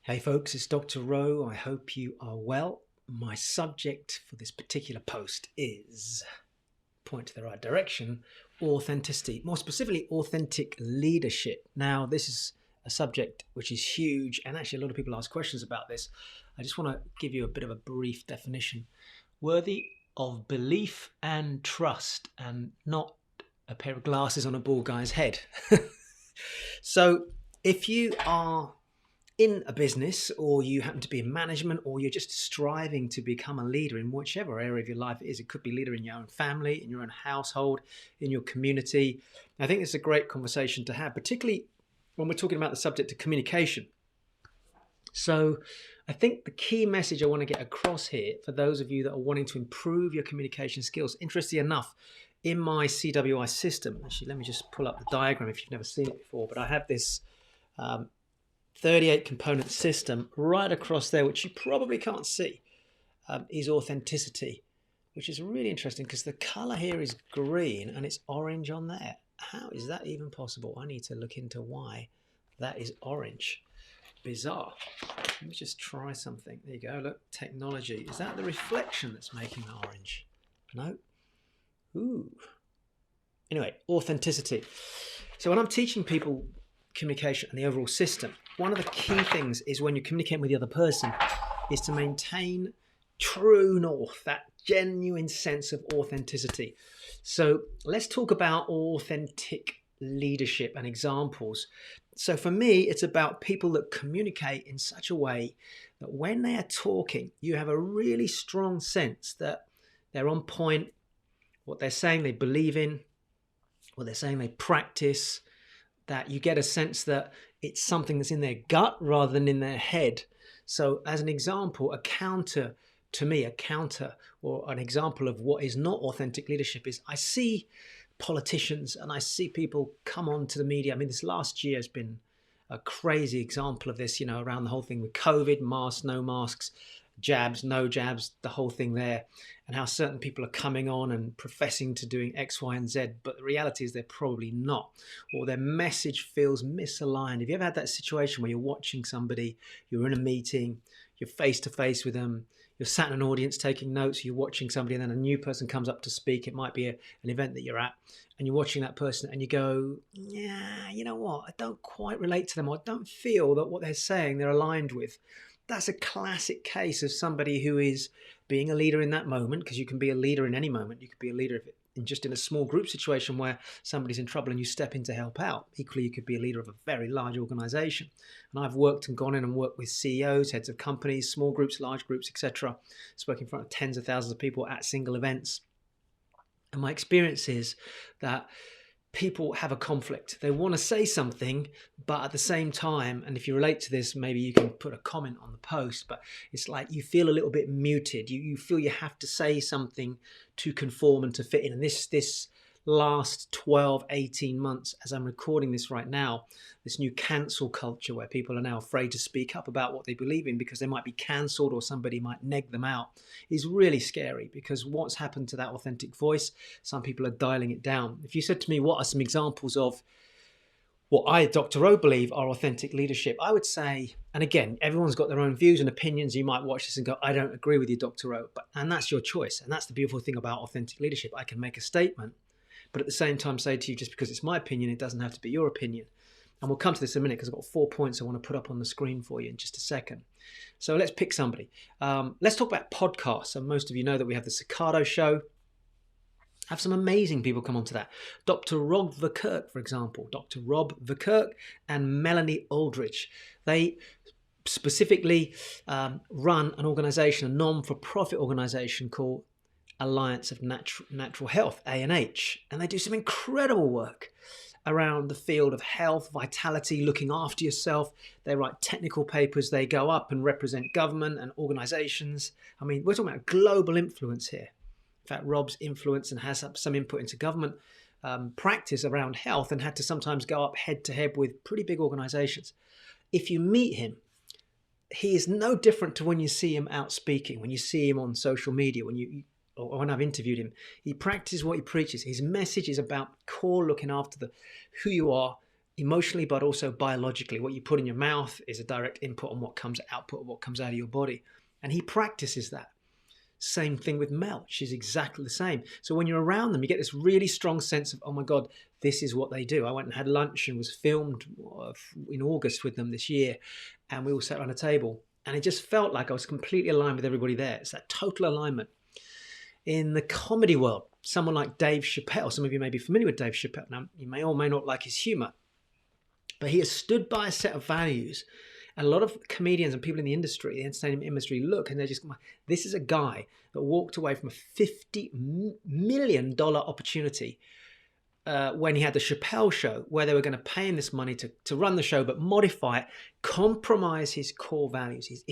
Hey folks, it's Dr. Rowe. I hope you are well. My subject for this particular post is, point to the right direction, authenticity. More specifically, authentic leadership. Now, this is a subject which is huge, and actually a lot of people ask questions about this. I just want to give you a bit of a brief definition. Worthy of belief and trust, and not a pair of glasses on a bald guy's head. So, if you are in a business, or you happen to be in management, or you're just striving to become a leader in whichever area of your life it is, it could be leader in your own family, in your own household, in your community. I think it's a great conversation to have, particularly when we're talking about the subject of communication. So I think the key message I want to get across here for those of you that are wanting to improve your communication skills, interestingly enough, in my CWI system, actually, let me just pull up the diagram if you've never seen it before, but I have this 38 component system right across there, which you probably can't see, is authenticity, which is really interesting because the color here is green and it's orange on there. How is that even possible? I need to look into why that is orange. Bizarre. Let me just try something. There you go. Look, technology. Is that the reflection that's making the orange? No. Ooh. Anyway, authenticity. So when I'm teaching people communication and the overall system, one of the key things is when you're communicating with the other person is to maintain true north, that genuine sense of authenticity. So let's talk about authentic leadership and examples. So for me, it's about people that communicate in such a way that when they are talking, you have a really strong sense that they're on point, what they're saying they believe in, what they're saying they practice, that you get a sense that it's something that's in their gut rather than in their head. So as an example, a counter or an example of what is not authentic leadership is I see politicians and I see people come onto the media. I mean, this last year has been a crazy example of this, around the whole thing with COVID, masks, no masks, jabs, no jabs, the whole thing there, and how certain people are coming on and professing to doing X, Y, and Z, but the reality is they're probably not, or their message feels misaligned. Have you ever had that situation where you're watching somebody, you're in a meeting, you're face to face with them, you're sat in an audience taking notes, you're watching somebody, and then a new person comes up to speak. It might be an event that you're at, and you're watching that person, and you go, yeah, you know what? I don't quite relate to them. Or I don't feel that what they're saying they're aligned with. That's a classic case of somebody who is being a leader in that moment, because you can be a leader in any moment. You could be a leader in a small group situation where somebody's in trouble and you step in to help out. Equally, you could be a leader of a very large organization. And I've worked and gone in and worked with CEOs, heads of companies, small groups, large groups, etc. Spoken in front of tens of thousands of people at single events. And my experience is that people have a conflict. They want to say something, but at the same time, and if you relate to this, maybe you can put a comment on the post, but it's like you feel a little bit muted. You feel you have to say something to conform and to fit in. And this last 12, 18 months, as I'm recording this right now, this new cancel culture where people are now afraid to speak up about what they believe in because they might be cancelled or somebody might neg them out, is really scary, because what's happened to that authentic voice? Some people are dialing it down. If you said to me, what are some examples of what I, Dr. O, believe are authentic leadership, I would say, and again, everyone's got their own views and opinions. You might watch this and go, I don't agree with you, Dr. O, and that's your choice. And that's the beautiful thing about authentic leadership. I can make a statement, but at the same time say to you, just because it's my opinion, it doesn't have to be your opinion. And we'll come to this in a minute because I've got 4 points I want to put up on the screen for you in just a second. So let's pick somebody. Let's talk about podcasts. So most of you know that we have the Cicado Show. I have some amazing people come onto that. Dr. Rob Verkerk, for example. Dr. Rob Verkerk and Melanie Aldrich. They specifically run an organization, a non-for-profit organization called Alliance of Natural Health, A&H, and they do some incredible work around the field of health, vitality, looking after yourself. They write technical papers. They go up and represent government and organizations. I mean, we're talking about global influence here. In fact, Rob's influence and has some input into government practice around health, and had to sometimes go up head to head with pretty big organizations. If you meet him, he is no different to when you see him out speaking, when you see him on social media, or when I've interviewed him. He practices what he preaches. His message is about core looking after who you are, emotionally, but also biologically. What you put in your mouth is a direct input on what comes output of what comes out of your body. And he practices that. Same thing with Mel. She's exactly the same. So when you're around them, you get this really strong sense of, oh my God, this is what they do. I went and had lunch and was filmed in August with them this year. And we all sat around a table. And it just felt like I was completely aligned with everybody there. It's that total alignment. In the comedy world, someone like Dave Chappelle, some of you may be familiar with Dave Chappelle. Now, you may or may not like his humor, but he has stood by a set of values. And a lot of comedians and people in the industry, the entertainment industry, look and they're just, this is a guy that walked away from a $50 million opportunity when he had the Chappelle show, where they were going to pay him this money to run the show, but modify it, compromise his core values,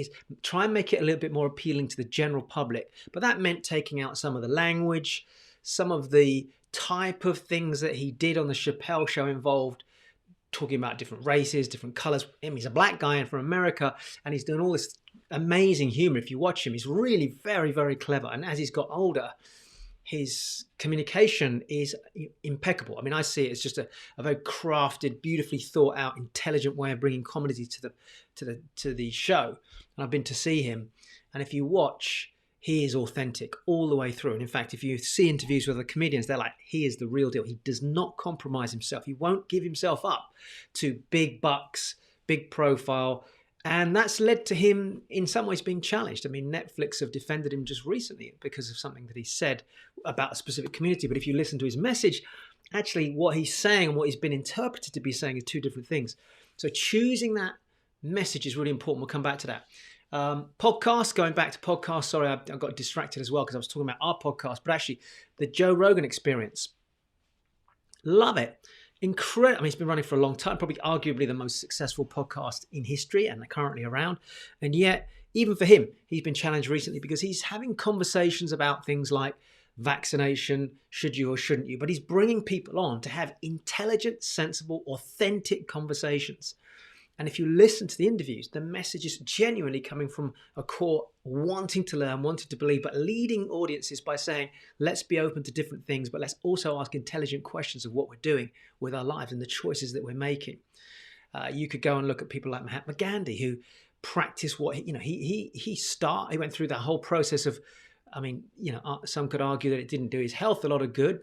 try and make it a little bit more appealing to the general public. But that meant taking out some of the language, some of the type of things that he did on the Chappelle show involved talking about different races, different colors. He's a black guy and from America, and he's doing all this amazing humor. If you watch him, he's really very, very clever. And as he's got older, his communication is impeccable. I mean, I see it as just a very crafted, beautifully thought out, intelligent way of bringing comedy to the show. And I've been to see him, and if you watch, he is authentic all the way through. And in fact, if you see interviews with other comedians, they're like, he is the real deal. He does not compromise himself. He won't give himself up to big bucks, big profile. And that's led to him in some ways being challenged. I mean, Netflix have defended him just recently because of something that he said about a specific community. But if you listen to his message, actually what he's saying and what he's been interpreted to be saying are two different things. So choosing that message is really important. We'll come back to that. Podcast, going back to podcast, sorry, I got distracted as well because I was talking about our podcast, but actually the Joe Rogan Experience. Love it. Incredible. I mean, it's been running for a long time, probably arguably the most successful podcast in history, and they're currently around. And yet, even for him, he's been challenged recently because he's having conversations about things like vaccination, should you or shouldn't you, but he's bringing people on to have intelligent, sensible, authentic conversations. And if you listen to the interviews, the message is genuinely coming from a core wanting to learn, wanting to believe, but leading audiences by saying, let's be open to different things, but let's also ask intelligent questions of what we're doing with our lives and the choices that we're making. You could go and look at people like Mahatma Gandhi, who practiced what, he went through that whole process of, some could argue that it didn't do his health a lot of good.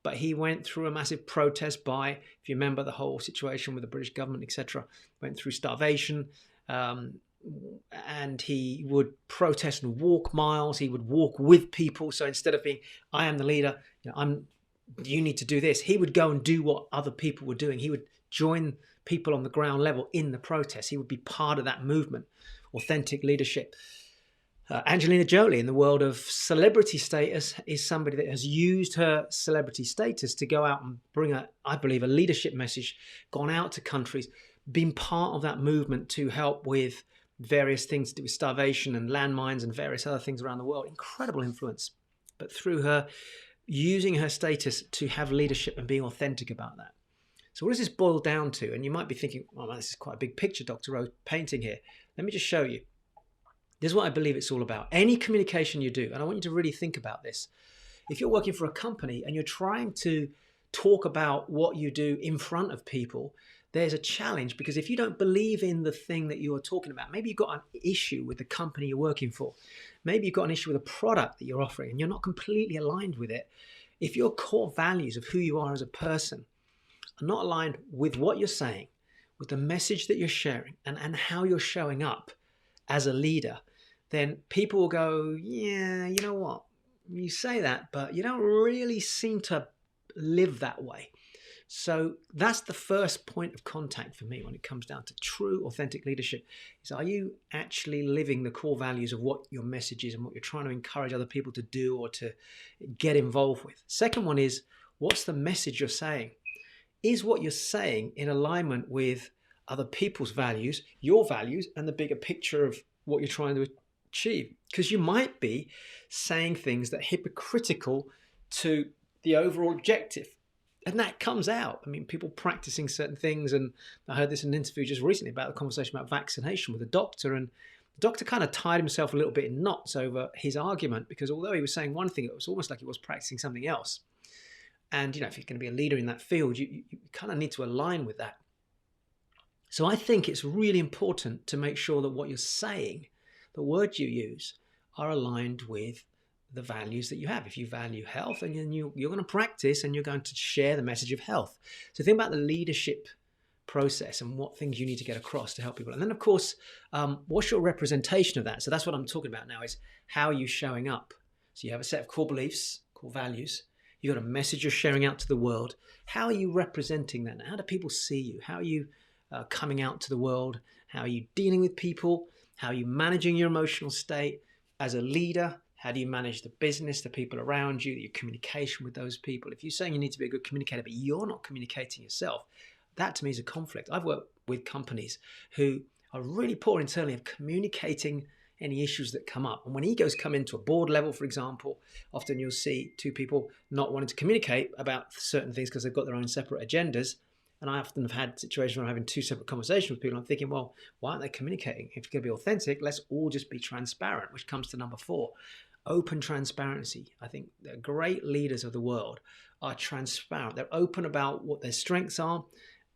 But he went through a massive protest by, if you remember the whole situation with the British government, etc., went through starvation, and he would protest and walk miles. He would walk with people. So instead of being, I am the leader, you need to do this, he would go and do what other people were doing. He would join people on the ground level in the protest. He would be part of that movement, authentic leadership. Angelina Jolie, in the world of celebrity status, is somebody that has used her celebrity status to go out and bring I believe, a leadership message, gone out to countries, been part of that movement to help with various things to do with starvation and landmines and various other things around the world. Incredible influence. But through her using her status to have leadership and being authentic about that. So what does this boil down to? And you might be thinking, oh man, this is quite a big picture Dr. Rose painting here. Let me just show you. This is what I believe it's all about. Any communication you do, and I want you to really think about this. If you're working for a company and you're trying to talk about what you do in front of people, there's a challenge, because if you don't believe in the thing that you're talking about, maybe you've got an issue with the company you're working for. Maybe you've got an issue with a product that you're offering and you're not completely aligned with it. If your core values of who you are as a person are not aligned with what you're saying, with the message that you're sharing, and how you're showing up as a leader, then people will go, yeah, you know what? You say that, but you don't really seem to live that way. So that's the first point of contact for me when it comes down to true, authentic leadership. Is, are you actually living the core values of what your message is and what you're trying to encourage other people to do or to get involved with? Second one is, what's the message you're saying? Is what you're saying in alignment with other people's values, your values, and the bigger picture of what you're trying to achieve? Because you might be saying things that are hypocritical to the overall objective. And that comes out. I mean, people practicing certain things. And I heard this in an interview just recently about the conversation about vaccination with a doctor. And the doctor kind of tied himself a little bit in knots over his argument, because although he was saying one thing, it was almost like he was practicing something else. And, if you're going to be a leader in that field, you kind of need to align with that. So I think it's really important to make sure that what you're saying, the words you use, are aligned with the values that you have. If you value health, then you're going to practice and you're going to share the message of health. So think about the leadership process and what things you need to get across to help people. And then, of course, what's your representation of that? So that's what I'm talking about now, is how are you showing up? So you have a set of core beliefs, core values. You've got a message you're sharing out to the world. How are you representing that? How do people see you? How are you coming out to the world? How are you dealing with people? How are you managing your emotional state as a leader? How do you manage the business, the people around you, your communication with those people? If you're saying you need to be a good communicator, but you're not communicating yourself, that to me is a conflict. I've worked with companies who are really poor internally of communicating any issues that come up. And when egos come into a board level, for example, often you'll see two people not wanting to communicate about certain things because they've got their own separate agendas. And I often have had situations where I'm having two separate conversations with people. I'm thinking, well, why aren't they communicating? If you're going to be authentic, let's all just be transparent, which comes to number 4, open transparency. I think the great leaders of the world are transparent. They're open about what their strengths are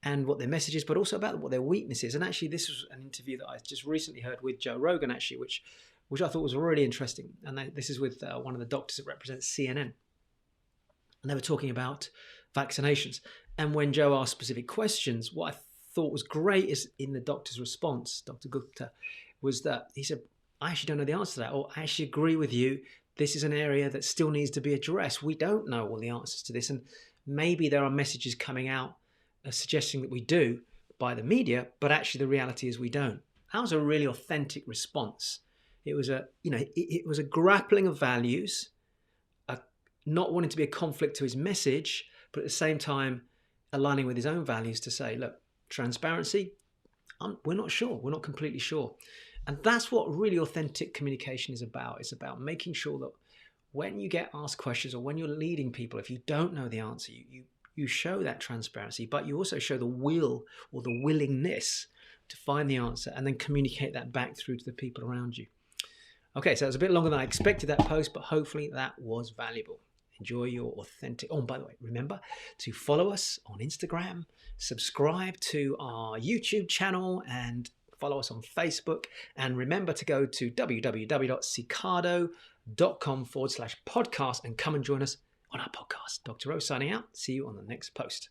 and what their message is, but also about what their weakness is. And actually, this was an interview that I just recently heard with Joe Rogan, actually, which I thought was really interesting. And this is with one of the doctors that represents CNN. And they were talking about vaccinations. And when Joe asked specific questions, what I thought was great is in the doctor's response, Dr. Gupta, was that he said, I actually don't know the answer to that, or I actually agree with you. This is an area that still needs to be addressed. We don't know all the answers to this. And maybe there are messages coming out suggesting that we do by the media, but actually the reality is we don't. That was a really authentic response. It was it was a grappling of values, not wanting to be a conflict to his message, but at the same time aligning with his own values to say, look, transparency, we're not sure. We're not completely sure. And that's what really authentic communication is about. It's about making sure that when you get asked questions or when you're leading people, if you don't know the answer, you show that transparency, but you also show the will or the willingness to find the answer and then communicate that back through to the people around you. Okay, so it was a bit longer than I expected, that post, but hopefully that was valuable. Enjoy your authentic... Oh, and by the way, remember to follow us on Instagram, subscribe to our YouTube channel, and follow us on Facebook. And remember to go to www.cicado.com/podcast and come and join us on our podcast. Dr. Rose signing out. See you on the next post.